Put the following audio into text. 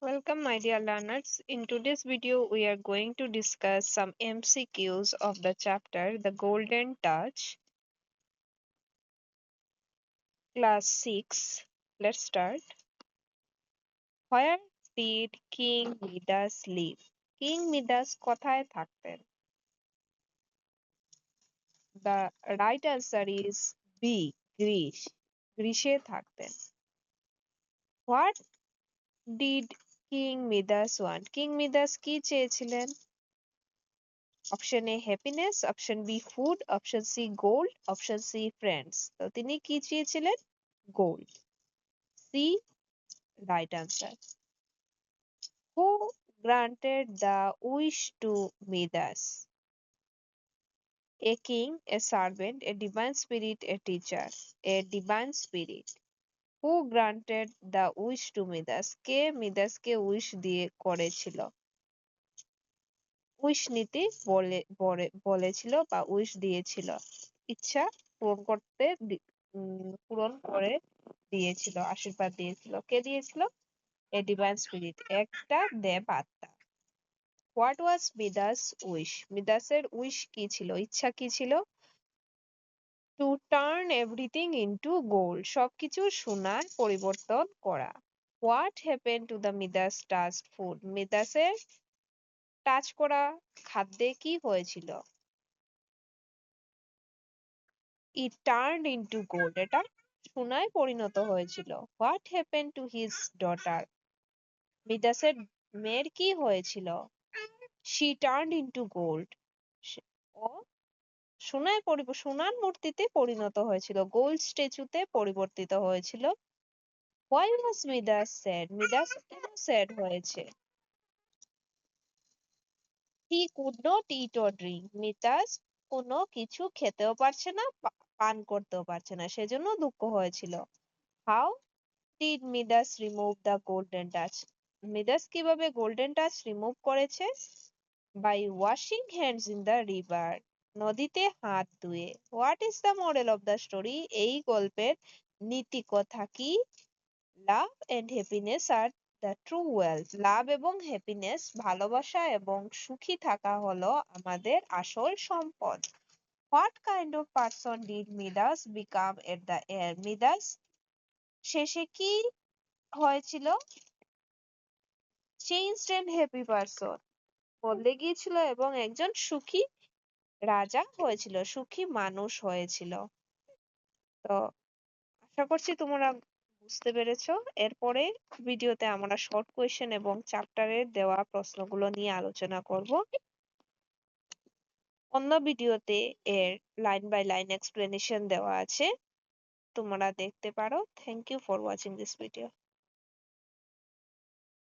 Welcome, my dear learners. In today's video, we are going to discuss some MCQs of the chapter The Golden Touch, class 6. Let's start. Where did King Midas live? King Midas কোথায় থাকতেন? The right answer is B. Greece. গ্রিসে থাকতেন। What did King Midas want? King Midas কি চেয়েছিলেন? Option A happiness, option B food, option C gold, option C friends. তো তিনি কি চেয়েছিলেন? Gold. C right answer. Who granted the wish to Midas? A king, a servant, a divine spirit, a teacher. A divine spirit. Who granted the wish to Midas? কে মিদাসকে wish দিয়ে করেছিল? Wish নিতে বলেছিল বা উইশ দিয়েছিল। ইচ্ছা পূরণ করতে পূরণ করে দিয়েছিল, আশীর্বাদ দিয়েছিল। কে দিয়েছিল? এ ডিভাইন স্পিরিট, একটা দেব আত্মা। What was Midas wish? মিদাসের উইশ কি ছিল? ইচ্ছা কি ছিল? To turn everything into gold, সবকিছু সোনায় পরিবর্তন করা। What happen to the Midas touch food? মিদাসের টাচ করা খাদ্যে কি হয়েছিল? ইট টার্নড ইনটু গোল্ড, এটা সোনায় পরিণত হয়েছিল। What happen to his daughter? মিদাসের মেয়ের কি হয়েছিল? শি টার্নড ইনটু গোল্ড, ও সোনার মূর্তিতে পরিণত হয়েছিল, গোল্ড স্ট্যাচুতে পরিবর্তিত হয়েছিল। Why was মিদাস sad? মিদাস কেন স্যাড হয়েছে? He could not it or drink, মিদাস কোনো কিছু খেতেও পারছে না, পান করতেও পারছে না, সেজন্য দুঃখ হয়েছিল। How did Midas remove the golden touch? Midas কিভাবে গোল্ডেন টাচ রিমুভ করেছে? By washing hands in the river, নদীতে হাত ধুয়ে। What is the moral of the story? এই গল্পের নীতি কথা কি? Love and happiness are the true wealth. Love এবং হ্যাপিনেস, ভালোবাসা এবং সুখী থাকা হলো আমাদের আসল সম্পদ। What kind of person did মিদাস become at the end? মিদাস শেষে কি হয়েছিল? চেঞ্জড এন্ড হ্যাপি পারসন, বদলে গিয়েছিল এবং একজন সুখী রাজা হয়েছিল, সুখী মানুষ হয়েছিল। তো আশা করছি তোমরা বুঝতে পেরেছো। এরপরে ভিডিওতে আমরা শর্ট কোয়েশ্চেন এবং চ্যাপ্টারের দেওয়া প্রশ্নগুলো নিয়ে আলোচনা করব। অন্য ভিডিওতে এর লাইন বাই লাইন এক্সপ্লেনেশন দেওয়া আছে, তোমরা দেখতে পারো। Thank you for watching this video.